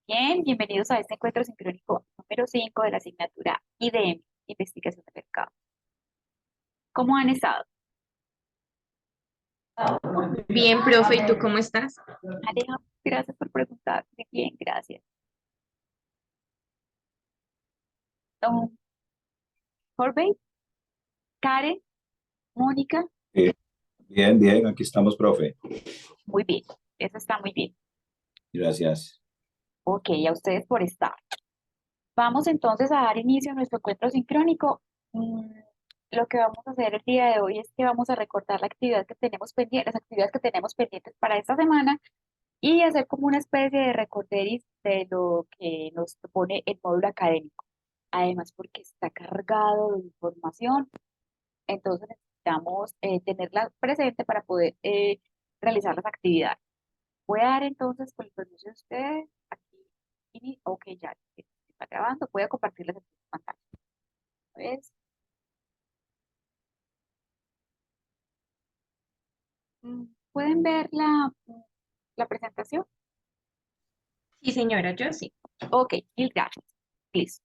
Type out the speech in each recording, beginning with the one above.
Bien, bienvenidos a este encuentro sincrónico número 5 de la asignatura IDM, Investigación de Mercado. ¿Cómo han estado? Bien, profe, ¿y tú cómo estás? Aleja, gracias por preguntar. Muy bien, gracias. Don Corbey, Karen, Mónica, Bien, bien, bien, aquí estamos, profe. muy bien. Eso está muy bien. Gracias. Ok, a ustedes por estar. Vamos entonces a dar inicio a nuestro encuentro sincrónico. Mm, Lo que vamos a hacer el día de hoy es que vamos a recordar la actividad que tenemos pendiente, las actividades que tenemos pendientes para esta semana y hacer como una especie de recorderis de lo que nos propone el módulo académico. Además, porque está cargado de información, entonces necesitamos tenerla presente para poder realizar las actividades. Voy a dar entonces, con el permiso de ustedes, aquí, ok, ya está grabando, voy a compartirles en pantalla. ¿Ves? ¿Pueden ver la presentación? Sí, señora, yo sí. Ok, mil gracias. Listo.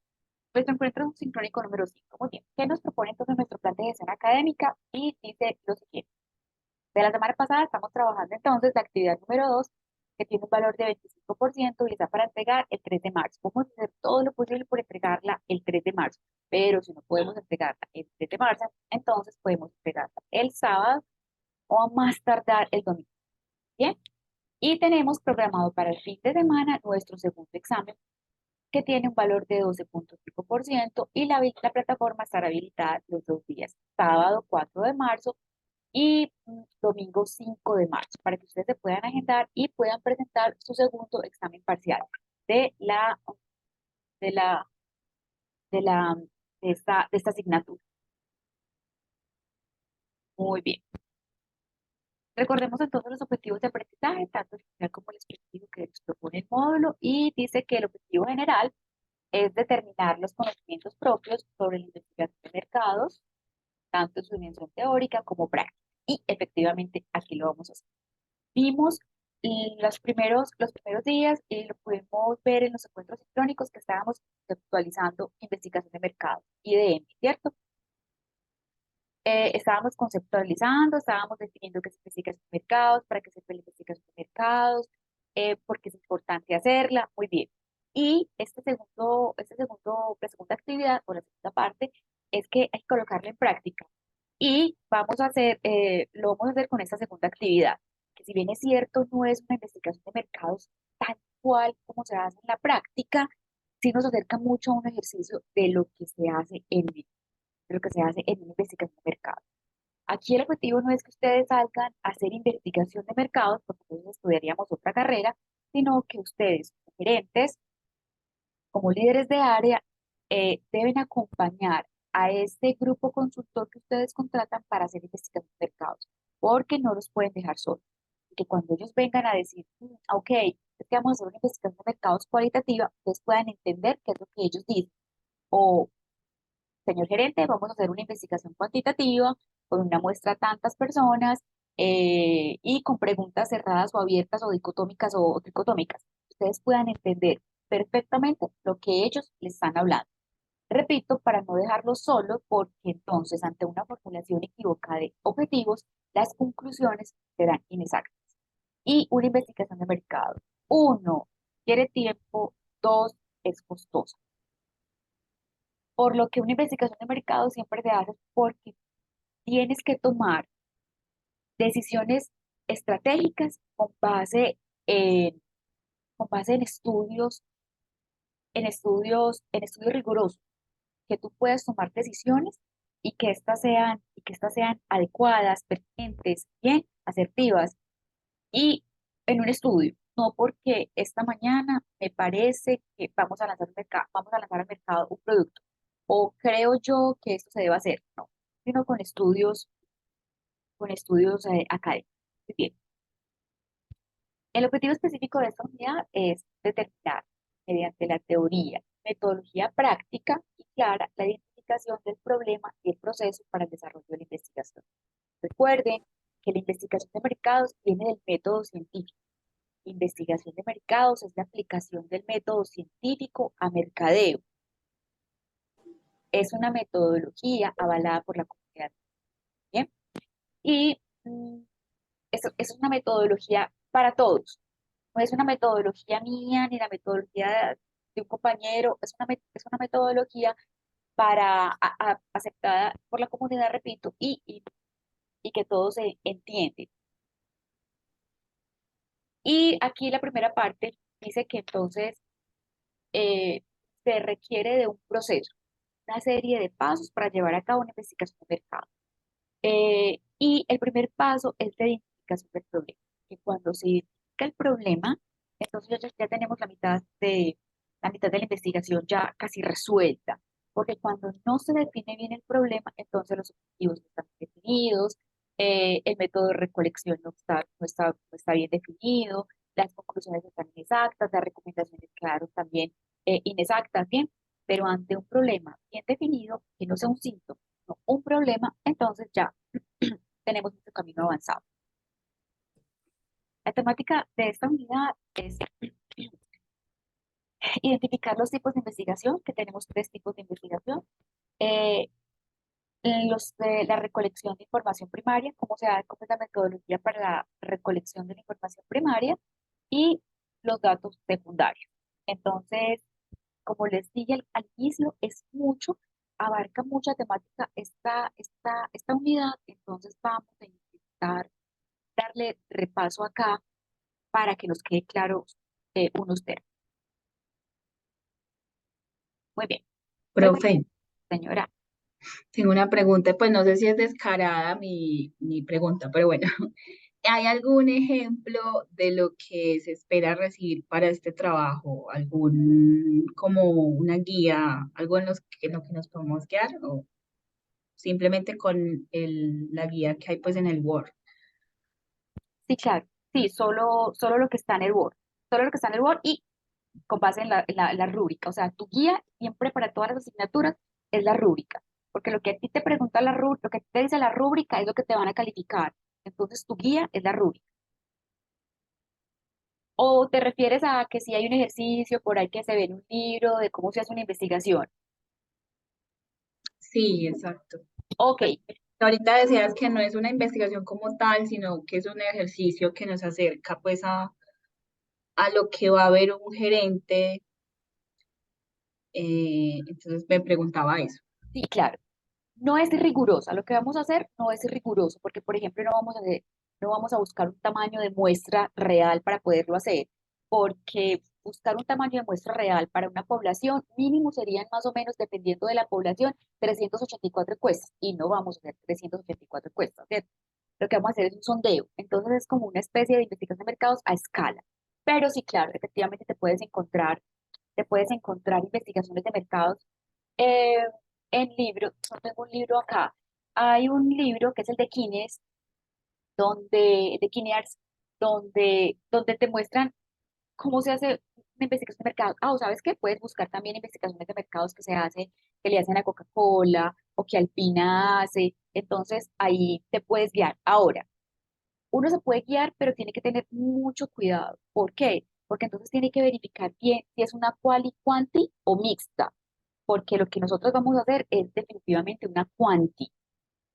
Nuestro encuentro sincrónico número 5. Muy bien. ¿Qué nos propone entonces nuestro plan de gestión académica? Y dice lo siguiente. De la semana pasada estamos trabajando entonces la actividad número 2, que tiene un valor de 25% y está para entregar el 3 de marzo. Vamos a hacer todo lo posible por entregarla el 3 de marzo. Pero si no podemos entregarla el 3 de marzo, entonces podemos entregarla el sábado o a más tardar el domingo. Bien. Y tenemos programado para el fin de semana nuestro segundo examen que tiene un valor de 12,5% y la plataforma estará habilitada los 2 días, sábado 4 de marzo y domingo 5 de marzo, para que ustedes se puedan agendar y puedan presentar su segundo examen parcial de la, de la, de la, de esta asignatura. Muy bien. Recordemos entonces los objetivos de aprendizaje, tanto el general como el específico que nos propone el módulo, y dice que el objetivo general es determinar los conocimientos propios sobre la investigación de mercados, tanto en su dimensión teórica como práctica. Y efectivamente aquí lo vamos a hacer. Vimos los primeros días y lo pudimos ver en los encuentros sincrónicos que estábamos conceptualizando investigación de mercado, IDM, ¿cierto? Estábamos conceptualizando, estábamos definiendo qué es investigación de mercados, para qué sirve la investigación de mercados, por qué es importante hacerla, muy bien. Y la segunda actividad o la segunda parte es que hay que colocarla en práctica. Y lo vamos a hacer con esta segunda actividad, que si bien es cierto, no es una investigación de mercados tal cual como se hace en la práctica, sí nos acerca mucho a un ejercicio de lo que se hace en una investigación de mercado. Aquí el objetivo no es que ustedes salgan a hacer investigación de mercados, porque entonces estudiaríamos otra carrera, sino que ustedes, como gerentes, como líderes de área, deben acompañar a este grupo consultor que ustedes contratan para hacer investigación de mercados, porque no los pueden dejar solos. Y que cuando ellos vengan a decir, ok, es que vamos a hacer una investigación de mercados cualitativa, ustedes puedan entender qué es lo que ellos dicen. O señor gerente, vamos a hacer una investigación cuantitativa con una muestra a tantas personas y con preguntas cerradas o abiertas o dicotómicas o tricotómicas. Ustedes puedan entender perfectamente lo que ellos les están hablando. Repito, para no dejarlos solos, porque entonces ante una formulación equivocada de objetivos, las conclusiones serán inexactas. Y una investigación de mercado. Uno, quiere tiempo. Dos, es costosa. Por lo que una investigación de mercado siempre se hace porque tienes que tomar decisiones estratégicas con base en estudios rigurosos, que tú puedas tomar decisiones y que estas sean adecuadas, pertinentes, bien, asertivas y en un estudio. No porque esta mañana me parece que vamos a lanzar al mercado un producto o creo yo que esto se debe hacer, no, sino con estudios académicos. Muy bien. El objetivo específico de esta unidad es determinar, mediante la teoría, metodología práctica y clara, la identificación del problema y el proceso para el desarrollo de la investigación. Recuerden que la investigación de mercados viene del método científico investigación de mercados es la aplicación del método científico a mercadeo. Es una metodología avalada por la comunidad. ¿Bien? Y es una metodología para todos. No es una metodología mía ni la metodología de un compañero, es una metodología aceptada por la comunidad, repito, y que todos se entienden. Y aquí la primera parte dice que entonces se requiere de un proceso, una serie de pasos para llevar a cabo una investigación de mercado. Y el primer paso es la identificación del problema, que cuando se identifica el problema, entonces ya tenemos la mitad de la investigación ya casi resuelta, porque cuando no se define bien el problema, entonces los objetivos no están definidos, el método de recolección no está bien definido, las conclusiones están inexactas, las recomendaciones quedaron también inexactas, bien, pero ante un problema bien definido, que no sea un síntoma, no un problema, entonces ya tenemos nuestro camino avanzado. La temática de esta unidad es identificar los tipos de investigación, que tenemos tres tipos de investigación. Eh, los de la recolección de información primaria, cómo es la metodología para la recolección de la información primaria y los datos secundarios. Entonces, como les dije al inicio, es mucho, abarca mucha temática esta unidad, entonces vamos a intentar darle repaso acá para que nos quede claro unos términos. Muy bien. Profe, Señora, tengo una pregunta, pues no sé si es descarada mi pregunta, pero bueno, ¿hay algún ejemplo de lo que se espera recibir para este trabajo? ¿Algún, como una guía, algo en lo que nos podemos guiar o simplemente con la guía que hay pues en el Word? sí, claro, sí, solo lo que está en el Word, solo lo que está en el Word y con base en la rúbrica, o sea, tu guía siempre para todas las asignaturas es la rúbrica, porque lo que a ti te pregunta la rúbrica, lo que te dice la rúbrica es lo que te van a calificar, entonces tu guía es la rúbrica. ¿O te refieres a que si hay un ejercicio por ahí que se ve en un libro de cómo se hace una investigación? Sí, exacto. Ok, Ahorita decías que no es una investigación como tal, sino que es un ejercicio que nos acerca pues a lo que va a ver un gerente. Entonces me preguntaba eso. sí, claro. No es rigurosa, lo que vamos a hacer no es riguroso, porque por ejemplo no vamos a buscar un tamaño de muestra real para poderlo hacer, porque buscar un tamaño de muestra real para una población mínimo serían más o menos, dependiendo de la población, 384 encuestas, y no vamos a hacer 384 encuestas, ¿cierto? Lo que vamos a hacer es un sondeo, entonces es como una especie de investigación de mercados a escala, pero sí, claro, efectivamente te puedes encontrar investigaciones de mercados eh, en libro, no tengo un libro acá, hay un libro que es el de Kines, de Kinears, donde te muestran cómo se hace una investigación de mercado. Ah, o sabes qué, puedes buscar también investigaciones de mercados que le hacen a Coca-Cola o que Alpina hace, entonces ahí te puedes guiar. Ahora, uno se puede guiar, pero tiene que tener mucho cuidado. ¿Por qué? Porque entonces tiene que verificar bien si es una quali, quanti o mixta, porque lo que nosotros vamos a hacer es definitivamente una quanti.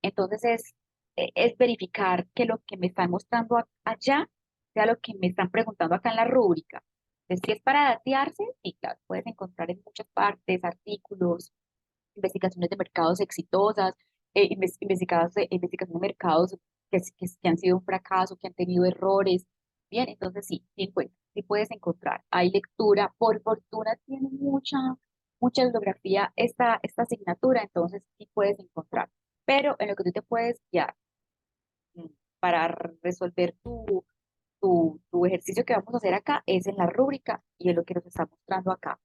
Entonces es verificar que lo que me están mostrando allá sea lo que me están preguntando acá en la rúbrica. Entonces, si es para datearse, sí, claro, puedes encontrar en muchas partes artículos, investigaciones de mercados exitosas, investigación de mercados que han sido un fracaso, que han tenido errores. Bien, entonces sí, sí puedes encontrar. Hay lectura, por fortuna tiene mucha bibliografía esta asignatura, entonces sí puedes encontrar. Pero en lo que tú te puedes guiar mm, para resolver tu ejercicio que vamos a hacer acá es en la rúbrica y en lo que nos está mostrando acá.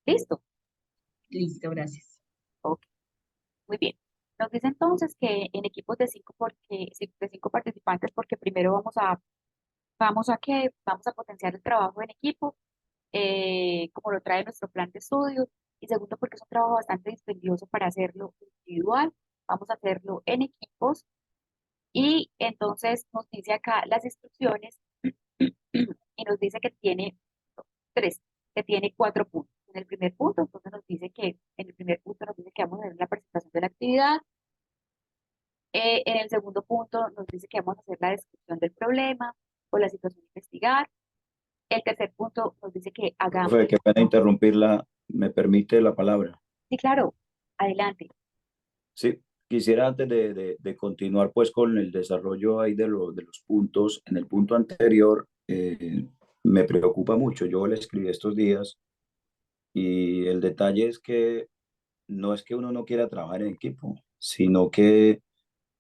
¿Listo? Listo, gracias. Ok. Muy bien. Nos dice entonces que en equipos de cinco participantes, porque primero vamos a potenciar el trabajo en equipo, como lo trae nuestro plan de estudio, y segundo, porque es un trabajo bastante dispendioso para hacerlo individual, vamos a hacerlo en equipos, y entonces nos dice acá las instrucciones dice que tiene tres, que tiene 4 puntos. En el primer punto, entonces nos dice que, en el primer punto nos dice que vamos a hacer la presentación de la actividad. En el segundo punto nos dice que vamos a hacer la descripción del problema o la situación a investigar. El tercer punto nos dice que hagamos. Profe, qué pena interrumpirla. ¿Me permite la palabra? Sí, claro, adelante. Sí, quisiera antes de continuar pues con el desarrollo ahí de los puntos, en el punto anterior me preocupa mucho. Yo le escribí estos días y el detalle es que no es que uno no quiera trabajar en equipo, sino que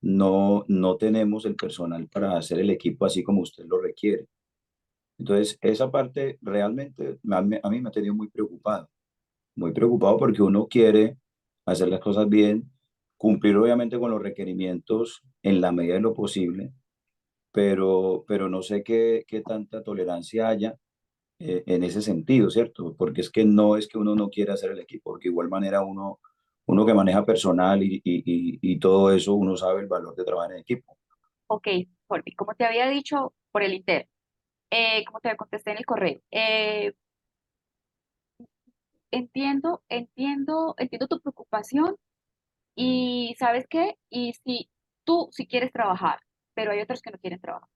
no tenemos el personal para hacer el equipo así como usted lo requiere. Entonces, esa parte realmente a mí me ha tenido muy preocupado porque uno quiere hacer las cosas bien, cumplir obviamente con los requerimientos en la medida de lo posible, pero no sé qué tanta tolerancia haya en ese sentido, ¿cierto? Porque es que no es que uno no quiera hacer el equipo, porque de igual manera uno que maneja personal y todo eso, uno sabe el valor de trabajar en equipo. Ok, Jorge, como te había dicho por el inter, como te contesté en el correo, entiendo tu preocupación y ¿sabes qué? Y si tú si quieres trabajar, pero hay otros que no quieren trabajar,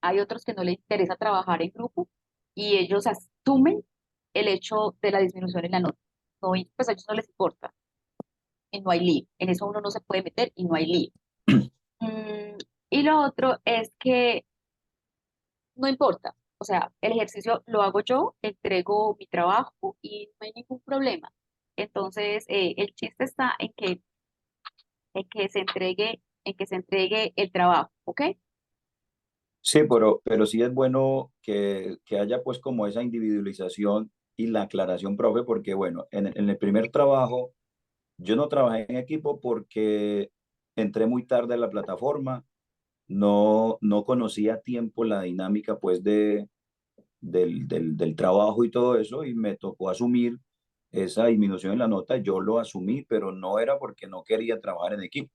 hay otros que no les interesa trabajar en grupo y ellos asumen el hecho de la disminución en la nota. No, pues a ellos no les importa y no hay lío. En eso uno no se puede meter y no hay lío. Mm, y lo otro es que no importa. O sea, el ejercicio lo hago yo, entrego mi trabajo y no hay ningún problema. Entonces, el chiste está en que se entregue el trabajo, ¿ok? Sí, pero sí es bueno que haya pues como esa individualización y la aclaración, profe, porque bueno, en el primer trabajo yo no trabajé en equipo porque entré muy tarde a la plataforma, no conocía a tiempo la dinámica pues del trabajo y todo eso y me tocó asumir esa disminución en la nota, yo lo asumí, pero no era porque no quería trabajar en equipo,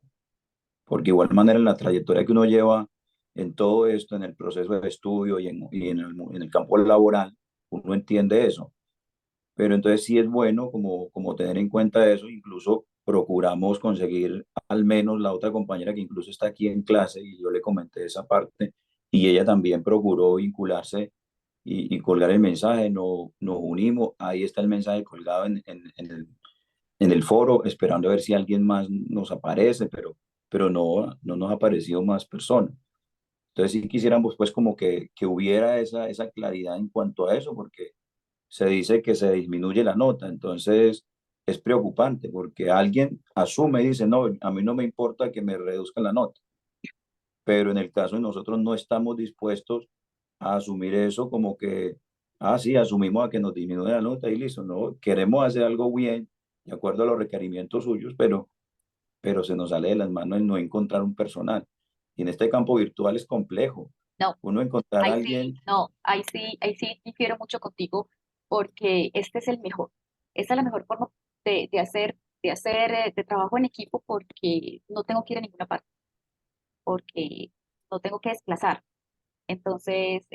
porque igual manera en la trayectoria que uno lleva en todo esto, en el proceso de estudio y en el campo laboral, uno entiende eso. Pero entonces sí es bueno como tener en cuenta eso, incluso procuramos conseguir al menos la otra compañera que incluso está aquí en clase y yo le comenté esa parte y ella también procuró vincularse y colgar el mensaje, nos unimos, ahí está el mensaje colgado en el foro, esperando a ver si alguien más nos aparece, pero no nos ha aparecido más personas. Entonces sí quisiéramos pues como que hubiera esa claridad en cuanto a eso, porque se dice que se disminuye la nota, entonces es preocupante porque alguien asume y dice, no, a mí no me importa que me reduzcan la nota, pero en el caso de nosotros no estamos dispuestos a asumir eso como que, ah, sí, asumimos a que nos disminuye la nota y listo, no, queremos hacer algo bien, de acuerdo a los requerimientos suyos, pero se nos sale de las manos el no encontrar un personal. Y en este campo virtual es complejo. No, Uno encontrar a ahí alguien, sí, no, ahí sí difiero mucho contigo porque este es el mejor. Esta es la mejor forma de trabajo en equipo porque no tengo que ir a ninguna parte, porque no tengo que desplazar. Entonces,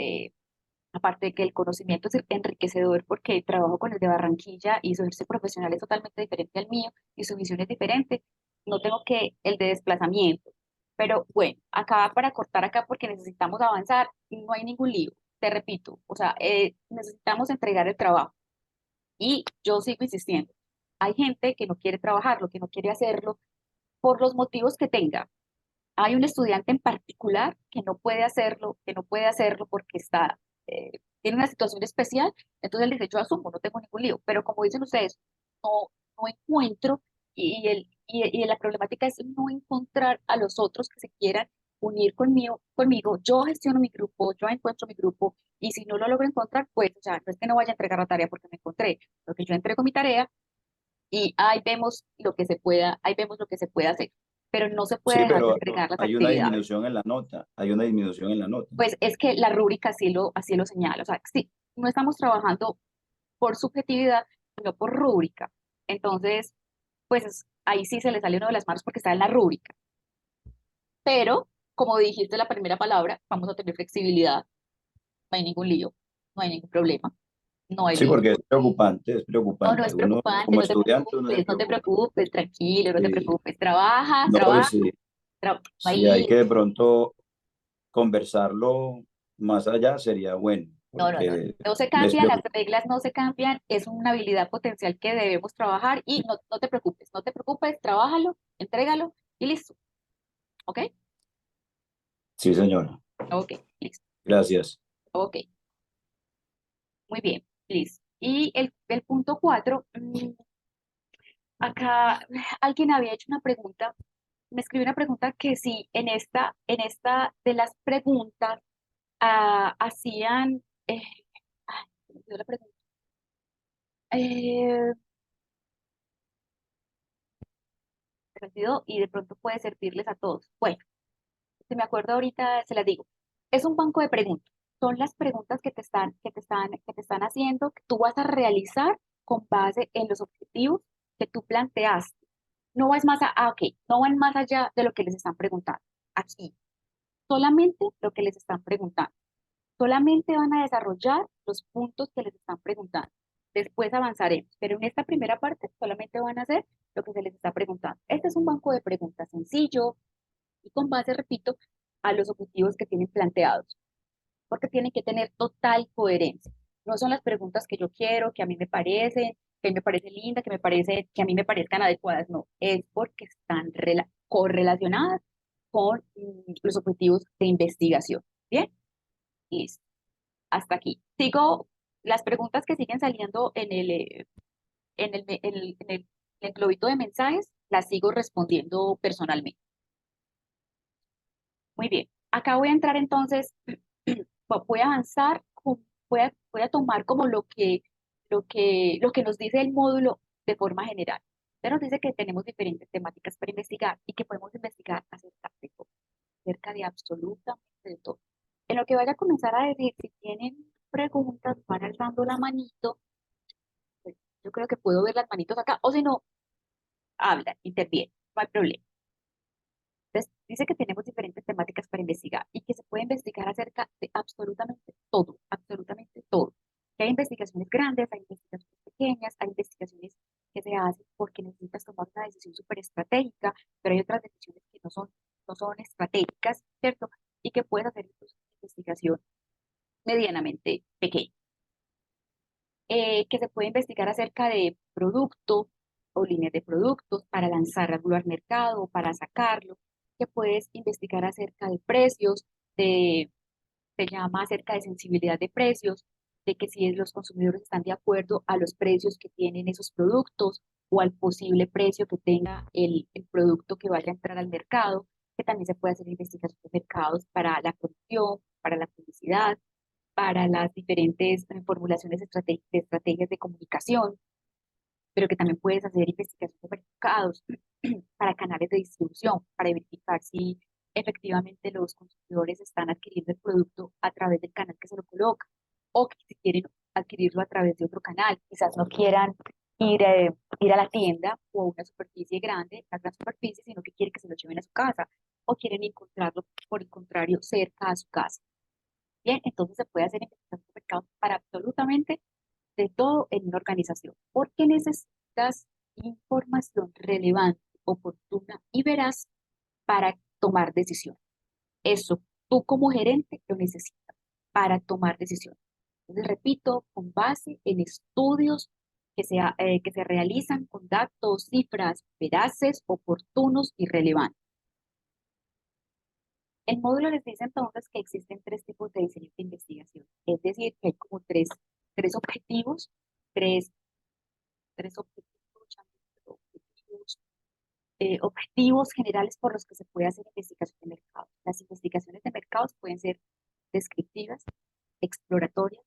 aparte de que el conocimiento es enriquecedor porque trabajo con el de Barranquilla y su ejercicio profesional es totalmente diferente al mío y su visión es diferente, no tengo que el de desplazamiento. Pero bueno, acá para cortar acá porque necesitamos avanzar, no hay ningún lío, te repito, o sea, necesitamos entregar el trabajo y yo sigo insistiendo. Hay gente que no quiere trabajarlo, que no quiere hacerlo por los motivos que tenga. Hay un estudiante en particular que no puede hacerlo porque tiene una situación especial, entonces él dice, yo asumo, no tengo ningún lío, pero como dicen ustedes, no encuentro, y la problemática es no encontrar a los otros que se quieran unir conmigo, yo gestiono mi grupo, yo encuentro mi grupo, y si no lo logro encontrar, pues, o sea, no es que no vaya a entregar la tarea porque me encontré, lo que yo entrego mi tarea, y ahí vemos lo que se puede hacer, pero no se puede sí, dejar de pero entregar las hay una actividades. disminución en la nota, hay una disminución en la nota. Pues es que la rúbrica así lo señala, o sea, sí, no estamos trabajando por subjetividad, sino por rúbrica. Entonces, pues ahí sí se le sale uno de las manos porque está en la rúbrica. Pero, como dijiste la primera palabra, vamos a tener flexibilidad, no hay ningún lío. no hay ningún problema, no hay Sí, lío. porque es preocupante, es No, no es preocupante. Uno, preocupante, como no te estudiante, uno se preocupes, no te preocupa. preocupes, tranquilo, no te Sí. preocupes. Trabaja, No, y trabaja, sí, no hay si hay lío. que de pronto conversarlo más allá, sería bueno, No, no, no, porque no se les cambia, las preocupa. reglas no se cambian, es una habilidad potencial que debemos trabajar y no, no te preocupes, trabájalo, entrégalo y listo, ¿ok? Sí, señora. Ok, listo, Gracias. ok, muy bien, listo. Y el punto 4, acá alguien había hecho una pregunta, me escribió una pregunta que si en esta de las preguntas hacían, ay, se me olvidó la pregunta. Eh, Se me olvidó y de pronto puede servirles a todos. Bueno, si me acuerdo ahorita, se las digo. Es un banco de preguntas. Son las preguntas que te están haciendo, que tú vas a realizar con base en los objetivos que tú planteaste. No vas más ok, no van más allá de lo que les están preguntando. Aquí, solamente lo que les están preguntando. Solamente van a desarrollar los puntos que les están preguntando. Después avanzaremos, pero en esta primera parte solamente van a hacer lo que se les está preguntando. Este es un banco de preguntas sencillo y con base, repito, a los objetivos que tienen planteados, porque tienen que tener total coherencia. No son las preguntas que yo quiero, que a mí me parecen, que a mí me parece linda, que a mí me parezcan adecuadas, no, es porque están correlacionadas con los objetivos de investigación. Bien, listo. Hasta aquí. Sigo las preguntas que siguen saliendo en el globito de mensajes, las sigo respondiendo personalmente. Muy bien. Acá voy a entrar entonces, voy a avanzar, voy a tomar como lo que nos dice el módulo de forma general. Usted nos dice que tenemos diferentes temáticas para investigar y que podemos investigar acerca de absolutamente de todo. En lo que vaya a comenzar a decir, si tienen preguntas, van alzando la manito. Pues, yo creo que puedo ver las manitos acá, o si no, hablan, intervienen, no hay problema. Entonces, dice que tenemos diferentes temáticas para investigar y que se puede investigar acerca de absolutamente todo, absolutamente todo. Que hay investigaciones grandes, hay investigaciones pequeñas, hay investigaciones que se hacen porque necesitas tomar una decisión súper estratégica, pero hay otras decisiones que no son estratégicas, ¿cierto? Y que puedes hacer incluso una investigación medianamente pequeña. Que se puede investigar acerca de productos o líneas de productos para lanzarlo al mercado o para sacarlo, que puedes investigar acerca de precios, se llama acerca de sensibilidad de precios, de que si los consumidores están de acuerdo a los precios que tienen esos productos o al posible precio que tenga el producto que vaya a entrar al mercado, que también se puede hacer investigación de mercados para la producción, para la publicidad, para las diferentes formulaciones de estrategias de comunicación, pero que también puedes hacer investigación de mercados para canales de distribución, para verificar si efectivamente los consumidores están adquiriendo el producto a través del canal que se lo coloca, o que si quieren adquirirlo a través de otro canal, quizás no quieran ir a la tienda o a una superficie grande, una gran superficie, sino que quieren que se lo lleven a su casa, o quieren encontrarlo, por el contrario, cerca a su casa. Bien, entonces se puede hacer investigación de mercado para absolutamente de todo en una organización, porque necesitas información relevante, oportuna y veraz para tomar decisiones. Eso tú como gerente lo necesitas para tomar decisiones. Entonces, repito, con base en estudios que se realizan con datos, cifras veraces, oportunos y relevantes. El módulo les dice entonces que existen tres tipos de diseño de investigación, es decir, que hay como tres objetivos, tres, tres objetivos generales por los que se puede hacer investigación de mercado. Las investigaciones de mercados pueden ser descriptivas, exploratorias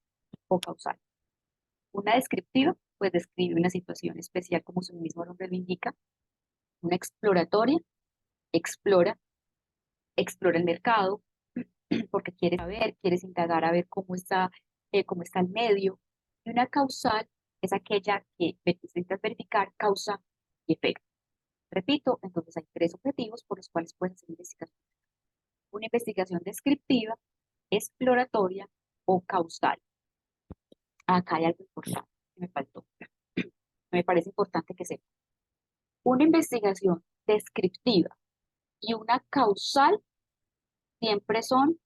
o causales. Una descriptiva, pues describe una situación especial como su mismo nombre lo indica. Una exploratoria, explora, explora el mercado, porque quieres saber, quieres indagar a ver cómo está el medio. Y una causal es aquella que necesitas verificar causa y efecto. Repito, entonces hay tres objetivos por los cuales puedes hacer investigación. Una investigación descriptiva, exploratoria o causal. Acá hay algo importante que me faltó. Me parece importante que sepa. Una investigación descriptiva y una causal siempre son,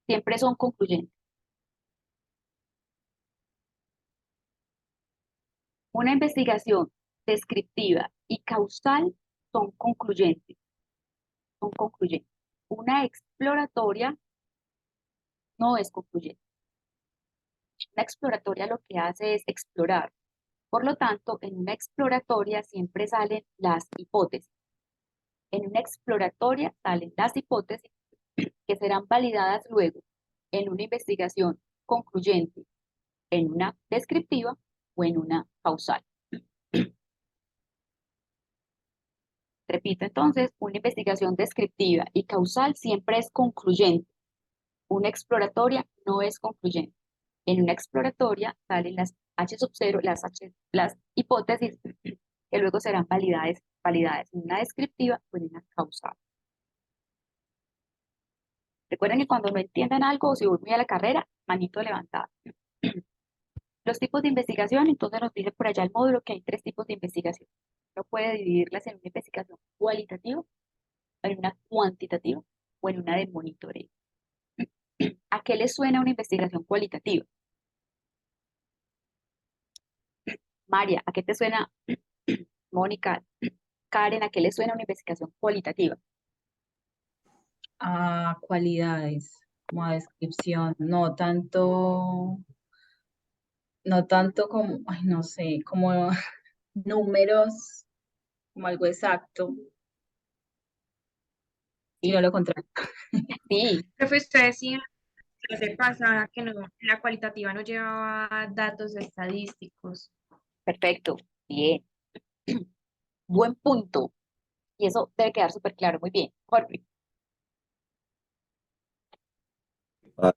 siempre son concluyentes. Una investigación descriptiva y causal son concluyentes, son concluyentes. Una exploratoria no es concluyente. Una exploratoria lo que hace es explorar. Por lo tanto, en una exploratoria siempre salen las hipótesis. En una exploratoria salen las hipótesis que serán validadas luego en una investigación concluyente, en una descriptiva o en una causal. Repito entonces, una investigación descriptiva y causal siempre es concluyente. Una exploratoria no es concluyente. En una exploratoria salen las H sub 0, las hipótesis que luego serán validadas en una descriptiva o en una causal. Recuerden que cuando no entiendan algo o si voy muy a la carrera, manito levantada. Los tipos de investigación, entonces nos dice por allá el módulo que hay 3 tipos de investigación. Uno puede dividirlas en una investigación cualitativa, en una cuantitativa o en una de monitoreo. ¿A qué les suena una investigación cualitativa? María, ¿a qué te suena? Mónica, Karen, ¿a qué les suena una investigación cualitativa? A cualidades, como a descripción, no tanto como, ay, no sé, como números, como algo exacto, sino Sí, lo contrario. sí, Profe, usted decía la clase pasada que no, la cualitativa no llevaba datos estadísticos. perfecto, bien, buen punto. Y eso debe quedar súper claro, muy bien. Jorge,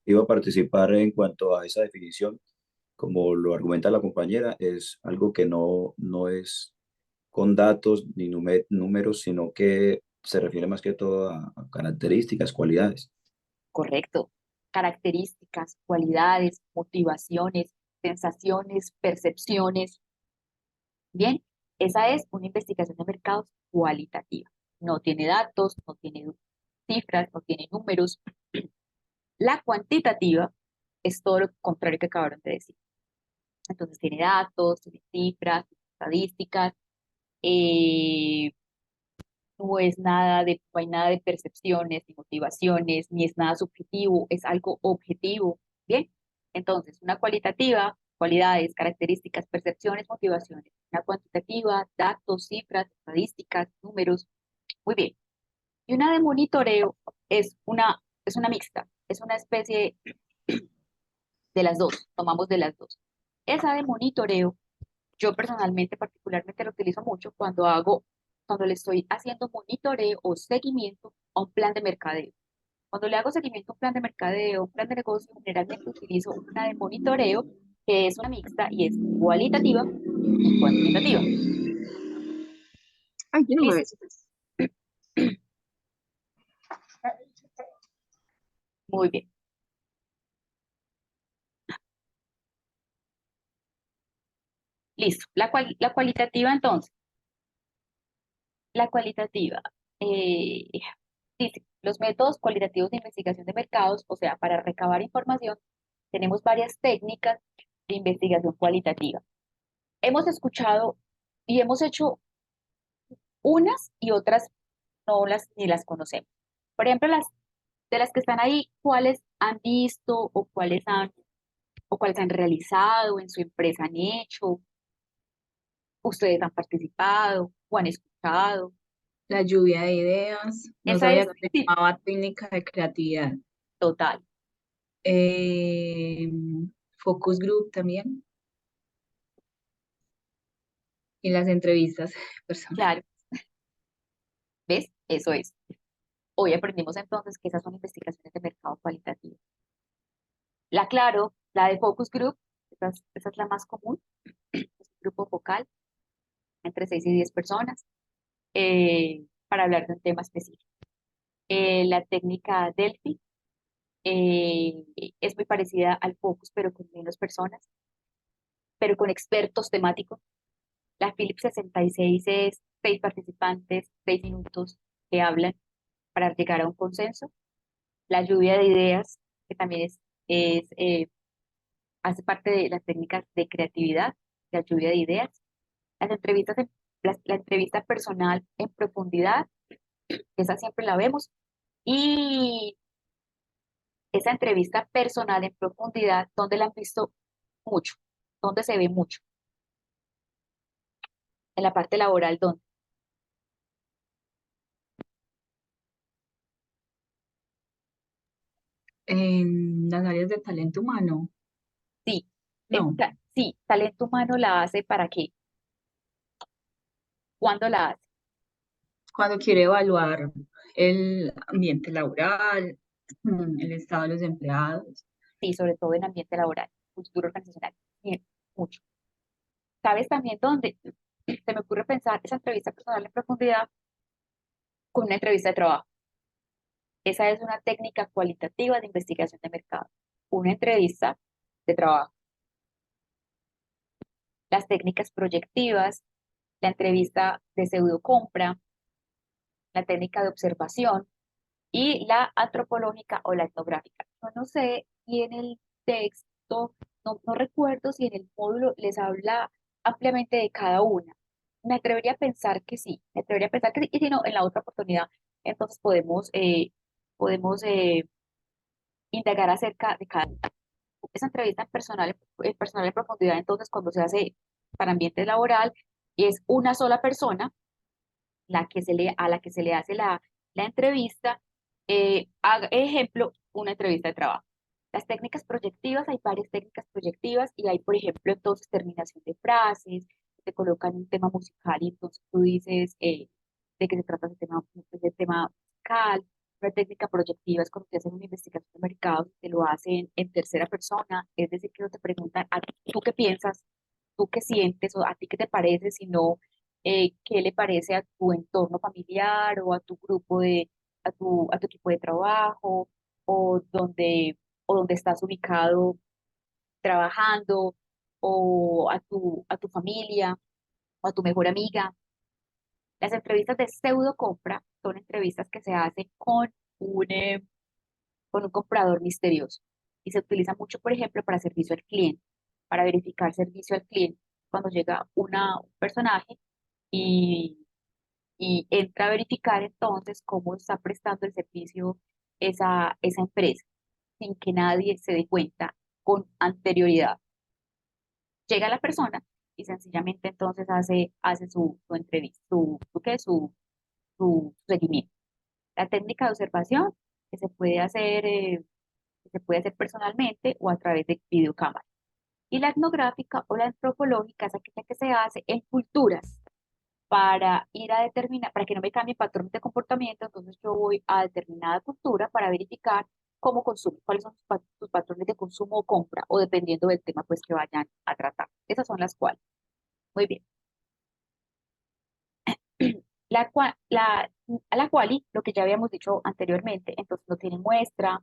Iba a participar en cuanto a esa definición, como lo argumenta la compañera, es algo que no es con datos ni números, sino que se refiere más que todo a características, cualidades. correcto. Características, cualidades, motivaciones, sensaciones, percepciones. Bien, esa es una investigación de mercados cualitativa. No tiene datos, no tiene cifras, no tiene números. La cuantitativa es todo lo contrario que acabaron de decir. Entonces tiene datos, tiene cifras, estadísticas, eh, no hay nada de percepciones, ni motivaciones, ni es nada subjetivo, es algo objetivo. Bien, entonces una cualitativa, cualidades, características, percepciones, motivaciones. Una cuantitativa, datos, cifras, estadísticas, números. Muy bien. Y una de monitoreo es una mixta, es una especie de las dos, tomamos de las dos. Esa de monitoreo, yo personalmente, particularmente, lo utilizo mucho cuando le estoy haciendo monitoreo o seguimiento a un plan de mercadeo. Cuando le hago seguimiento a un plan de mercadeo, un plan de negocio, generalmente utilizo una de monitoreo, que es una mixta y es cualitativa y cuantitativa. Ay, yo no me Listo. ves. Muy bien. Listo. La cualitativa, entonces. La cualitativa. eh, Dice, los métodos cualitativos de investigación de mercados, o sea, para recabar información, tenemos varias técnicas de investigación cualitativa. Hemos escuchado y hemos hecho unas y otras no las ni las conocemos. Por ejemplo, de las que están ahí, ¿cuáles han visto o cuáles han realizado en su empresa han hecho? ¿Ustedes han participado o han escuchado? La lluvia de ideas, no Esa sabía es, que se sí, llamaba técnica de creatividad. total, Eh, Focus Group también, y las entrevistas personales. claro, ¿ves? Eso es. Hoy aprendimos entonces que esas son investigaciones de mercado cualitativo. La Claro, la de Focus Group, esa es la más común, es un grupo focal entre 6 y 10 personas para hablar de un tema específico. La técnica Delphi es muy parecida al Focus, pero con menos personas, pero con expertos temáticos. La Philips 66 es 6 participantes, 6 minutos que hablan para llegar a un consenso. La lluvia de ideas, que también hace parte de las técnicas de creatividad, la lluvia de ideas. Las entrevistas, la entrevista personal en profundidad, esa siempre la vemos. Y esa entrevista personal en profundidad, ¿dónde la han visto mucho? ¿Dónde se ve mucho? En la parte laboral, ¿dónde? En las áreas de talento humano, Sí, no. sí, talento humano la hace ¿para qué? ¿Cuándo la hace? Cuando quiere evaluar el ambiente laboral, el estado de los empleados. Sí, sobre todo en ambiente laboral, cultura organizacional. Bien, mucho. ¿Sabes también dónde? Se me ocurre pensar esa entrevista personal en profundidad con una entrevista de trabajo. Esa es una técnica cualitativa de investigación de mercado. Una entrevista de trabajo. Las técnicas proyectivas, la entrevista de pseudocompra, la técnica de observación y la antropológica o la etnográfica. Yo no sé si en el texto, no recuerdo si en el módulo les habla ampliamente de cada una. Me atrevería a pensar que sí, me atrevería a pensar que sí, y si no, en la otra oportunidad, entonces podemos indagar acerca de cada una. Esa entrevista personal en profundidad, entonces, cuando se hace para ambiente laboral, es una sola persona a la que se le hace la entrevista, ejemplo, una entrevista de trabajo. Las técnicas proyectivas, hay varias técnicas proyectivas y hay, por ejemplo, entonces terminación de frases, te colocan un tema musical y entonces tú dices de qué se trata ese tema musical. Una técnica proyectiva es cuando te hacen una investigación de mercado, te lo hacen en tercera persona, es decir, que no te preguntan a ti, tú qué piensas, tú qué sientes o a ti qué te parece, sino qué le parece a tu entorno familiar o a tu grupo a tu equipo de trabajo o donde estás ubicado trabajando o a tu familia o a tu mejor amiga. Las entrevistas de pseudo compra son entrevistas que se hacen con un comprador misterioso y se utiliza mucho, por ejemplo, para servicio al cliente, para verificar servicio al cliente cuando llega un personaje y entra a verificar entonces cómo está prestando el servicio esa empresa, sin que nadie se dé cuenta con anterioridad. Llega la persona y sencillamente entonces hace su entrevista, su seguimiento. La técnica de observación que se puede hacer personalmente o a través de videocámara. Y la etnográfica o la antropológica es aquella que se hace en culturas para ir a determinar, para que no me cambie patrones de comportamiento, entonces yo voy a determinada cultura para verificar cómo consume, cuáles son sus patrones de consumo o compra, o dependiendo del tema pues que vayan a tratar. Esas son las cuales. Muy bien. A la quali, lo que ya habíamos dicho anteriormente, entonces no tiene muestra,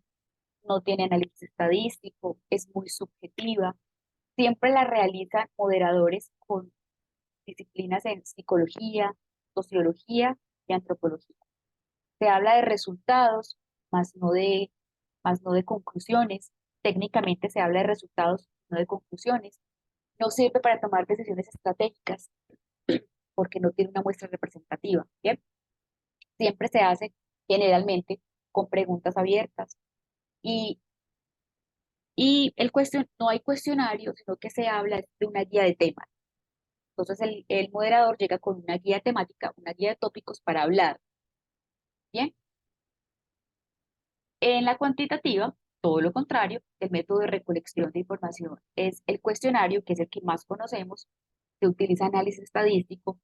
no tiene análisis estadístico, es muy subjetiva. Siempre la realizan moderadores con disciplinas en psicología, sociología y antropología. Se habla de resultados, más no de conclusiones. Técnicamente se habla de resultados, no de conclusiones. No sirve para tomar decisiones estratégicas porque no tiene una muestra representativa. ¿Bien? Siempre se hace generalmente con preguntas abiertas. Y, y no hay cuestionario, sino que se habla de una guía de temas. Entonces el moderador llega con una guía temática, una guía de tópicos para hablar. Bien, en la cuantitativa, todo lo contrario, el método de recolección de información es el cuestionario, que es el que más conocemos. Se utiliza análisis estadístico,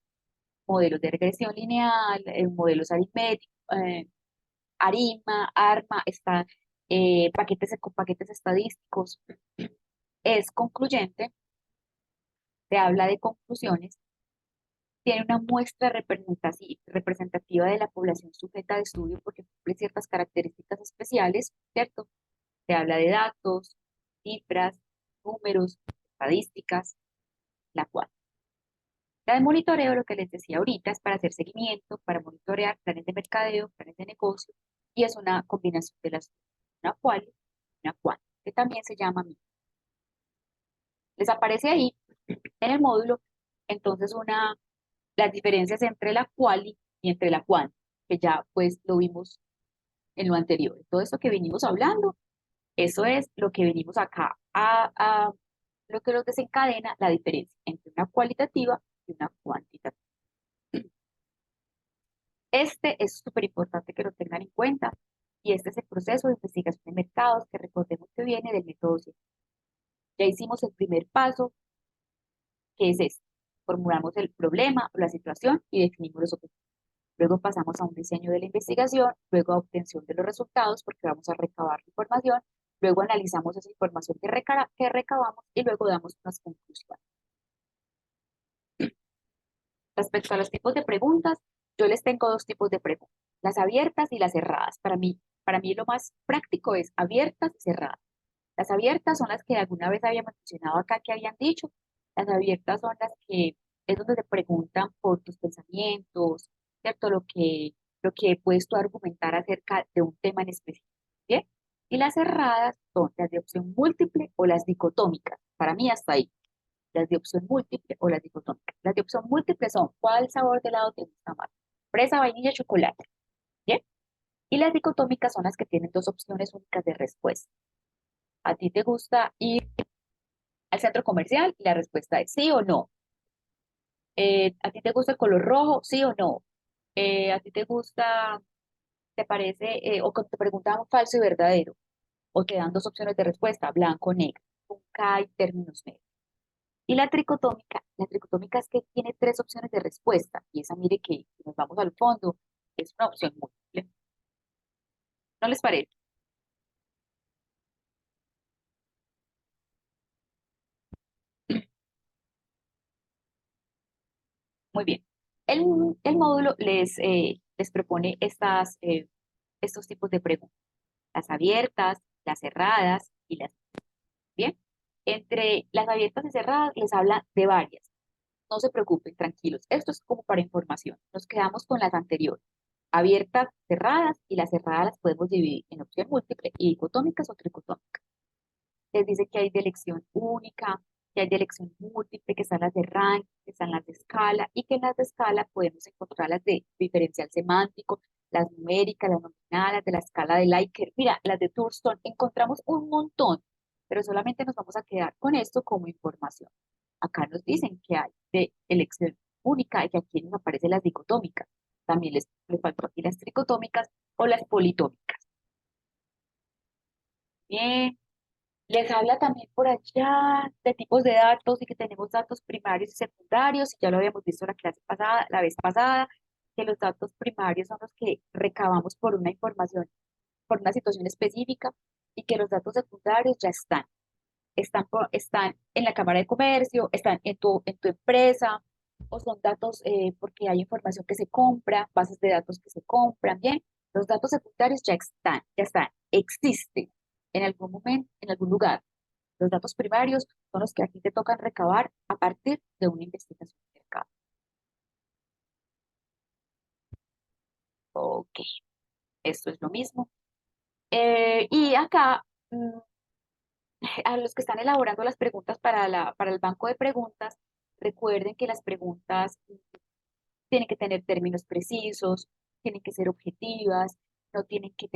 modelos de regresión lineal, modelos aritméticos, ARIMA, paquetes estadísticos. Es concluyente, se habla de conclusiones, tiene una muestra representativa de la población sujeta de estudio porque cumple ciertas características especiales, ¿cierto? Se habla de datos, cifras, números, estadísticas, la cual. La de monitoreo, lo que les decía ahorita, es para hacer seguimiento, para monitorear planes de mercadeo, planes de negocio, y es una combinación de las dos, una cual y una cual, que también se llama MIP. Les aparece ahí en el módulo, entonces las diferencias entre la quali y entre la quant, que ya pues lo vimos en lo anterior. Todo esto que venimos hablando, eso es lo que venimos acá lo que nos desencadena la diferencia entre una cualitativa y una cuantitativa. Este es súper importante que lo tengan en cuenta y este es el proceso de investigación de mercados que recordemos que viene del método científico. Ya hicimos el primer paso, que es este. Formulamos el problema o la situación y definimos los objetivos. Luego pasamos a un diseño de la investigación, luego a obtención de los resultados porque vamos a recabar la información, luego analizamos esa información que recabamos y luego damos unas conclusiones. Respecto a los tipos de preguntas, yo les tengo dos tipos de preguntas, las abiertas y las cerradas. Para mí lo más práctico es abiertas y cerradas. Las abiertas son las que alguna vez habíamos mencionado acá que habían dicho. Las abiertas son las que es donde te preguntan por tus pensamientos, ¿cierto? Lo que puedes tú argumentar acerca de un tema en específico, ¿bien? Y las cerradas son las de opción múltiple o las dicotómicas. Para mí hasta ahí las de opción múltiple o las dicotómicas. Las de opción múltiple son, ¿cuál sabor de helado te gusta más? Fresa, vainilla, chocolate. ¿Bien? Y las dicotómicas son las que tienen dos opciones únicas de respuesta. ¿A ti te gusta ir al centro comercial? Y la respuesta es sí o no. ¿A ti te gusta el color rojo? Sí o no. ¿A ti te gusta, te parece, o cuando te preguntan falso y verdadero? O te dan dos opciones de respuesta, blanco o negro. Nunca hay términos medios. Y la tricotómica es que tiene tres opciones de respuesta. Y esa, mire que si nos vamos al fondo, es una opción múltiple. ¿No les parece? Muy bien. El módulo les propone estos tipos de preguntas. Las abiertas, las cerradas y las... Bien. Entre las abiertas y cerradas les habla de varias. No se preocupen, tranquilos. Esto es como para información. Nos quedamos con las anteriores. Abiertas, cerradas, y las cerradas las podemos dividir en opción múltiple y dicotómicas o tricotómicas. Les dice que hay de elección única, que hay de elección múltiple, que están las de rank, que están las de escala, y que en las de escala podemos encontrar las de diferencial semántico, las numéricas, las nominales, las de la escala de Likert. Mira, las de Thurston, encontramos un montón, pero solamente nos vamos a quedar con esto como información. Acá nos dicen que hay de elección única y que aquí nos aparecen las dicotómicas. También les faltó aquí las tricotómicas o las politómicas. Bien. Les habla también por allá de tipos de datos y que tenemos datos primarios y secundarios, y ya lo habíamos visto la vez pasada, que los datos primarios son los que recabamos por una información, por una situación específica, y que los datos secundarios ya están en la Cámara de Comercio, están en tu empresa, o son datos porque hay información que se compra, bases de datos que se compran, bien, los datos secundarios ya están, existen en algún momento, en algún lugar. Los datos primarios son los que aquí te tocan recabar a partir de una investigación de mercado. Ok, esto es lo mismo. Y acá, a los que están elaborando las preguntas para el banco de preguntas, recuerden que las preguntas tienen que tener términos precisos, tienen que ser objetivas, no tienen que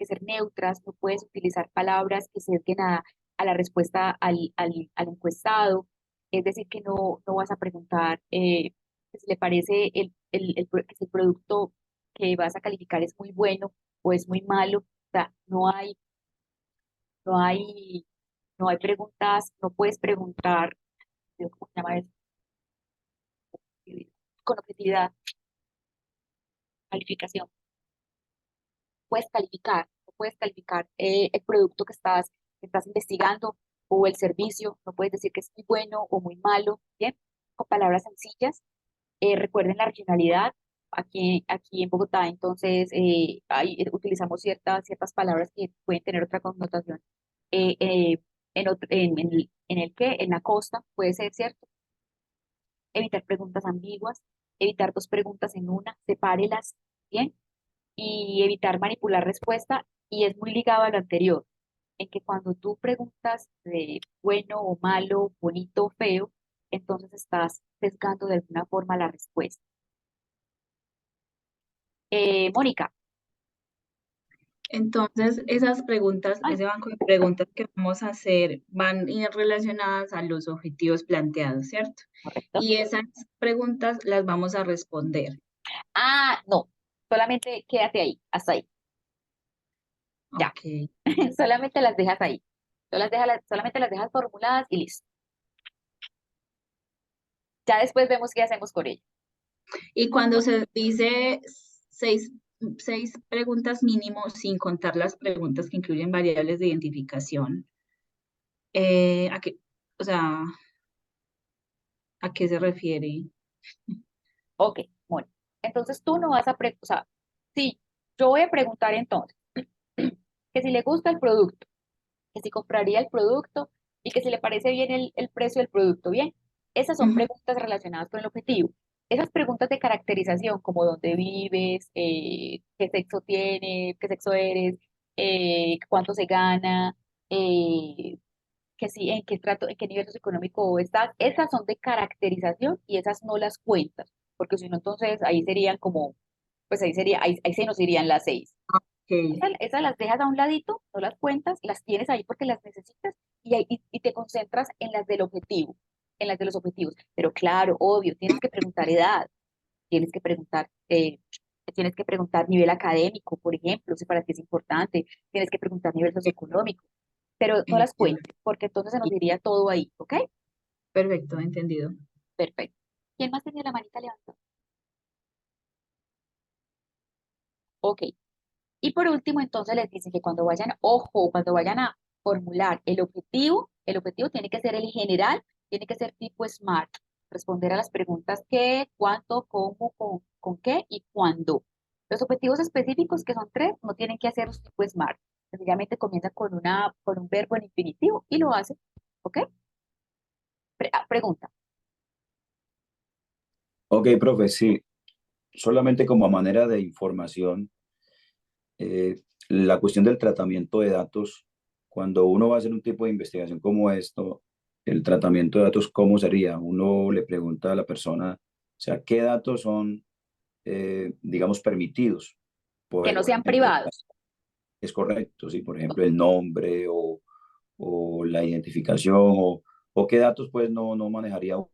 ser neutras, no puedes utilizar palabras que se sesguen a la respuesta al encuestado. Es decir, que no vas a preguntar que si le parece que si el producto que vas a calificar es muy bueno o es muy malo. O sea, no hay, no hay preguntas, no puedes preguntar, ¿cómo se llama eso? Con objetividad, calificación. No puedes calificar el producto que estás investigando o el servicio, no puedes decir que es muy bueno o muy malo, ¿bien? Con palabras sencillas. Recuerden la regionalidad. Aquí en Bogotá, entonces, utilizamos ciertas palabras que pueden tener otra connotación eh, eh, en la costa, puede ser, ¿cierto? Evitar preguntas ambiguas, evitar dos preguntas en una, sepárelas, ¿bien? Y evitar manipular respuesta, y es muy ligado a lo anterior, en que cuando tú preguntas de bueno o malo, bonito o feo, entonces estás sesgando de alguna forma la respuesta. Mónica, Entonces, esas preguntas, ay, ese banco de preguntas que vamos a hacer van a ir relacionadas a los objetivos planteados, ¿cierto? correcto. Y esas preguntas las vamos a responder. Ah, no, solamente quédate ahí, hasta ahí, ya, Ok. solamente las dejas ahí, solamente las dejas formuladas y listo. Ya después vemos qué hacemos con ellas. Y cuando se dice seis preguntas mínimo, sin contar las preguntas que incluyen variables de identificación, ¿a qué, o sea, ¿a qué se refiere? Ok, bueno, entonces tú no vas a preguntar, o sea, sí, yo voy a preguntar entonces que si le gusta el producto, que si compraría el producto y que si le parece bien el precio del producto, bien. Esas son Ujú, preguntas relacionadas con el objetivo. Esas preguntas de caracterización, como dónde vives, qué sexo tienes, qué sexo eres, cuánto se gana, que si, en qué trato, en qué nivel socioeconómico estás, esas son de caracterización y esas no las cuentas, porque si no, entonces ahí serían como, pues ahí se nos irían las 6. ok, Esas las dejas a un ladito, no las cuentas, las tienes ahí porque las necesitas y te concentras en las del objetivo, en las de los objetivos. Pero claro, obvio, tienes que preguntar edad, tienes que preguntar nivel académico, por ejemplo, si para ti es importante, tienes que preguntar nivel socioeconómico, pero no las entiendo. cuentes porque entonces se nos iría todo ahí, ¿ok? Perfecto, entendido. Perfecto. ¿Quién más tenía la manita levantada? Ok. Y por último, entonces les dicen que cuando vayan, ojo, cuando vayan a formular el objetivo tiene que ser el general, tiene que ser tipo SMART, responder a las preguntas qué, cuánto, cómo, con qué y cuándo. Los objetivos específicos, que son 3, no tienen que hacer tipo SMART. Sencillamente comienza con un verbo en infinitivo y lo hace, ¿ok? Pregunta. Ok, profe, sí, solamente como manera de información, la cuestión del tratamiento de datos, cuando uno va a hacer un tipo de investigación como esto, el tratamiento de datos, ¿cómo sería? Uno le pregunta a la persona, o sea, ¿qué datos son, digamos, permitidos Que no por sean entregar? privados. Es correcto, sí, por ejemplo, el nombre o la identificación o qué datos pues no manejaría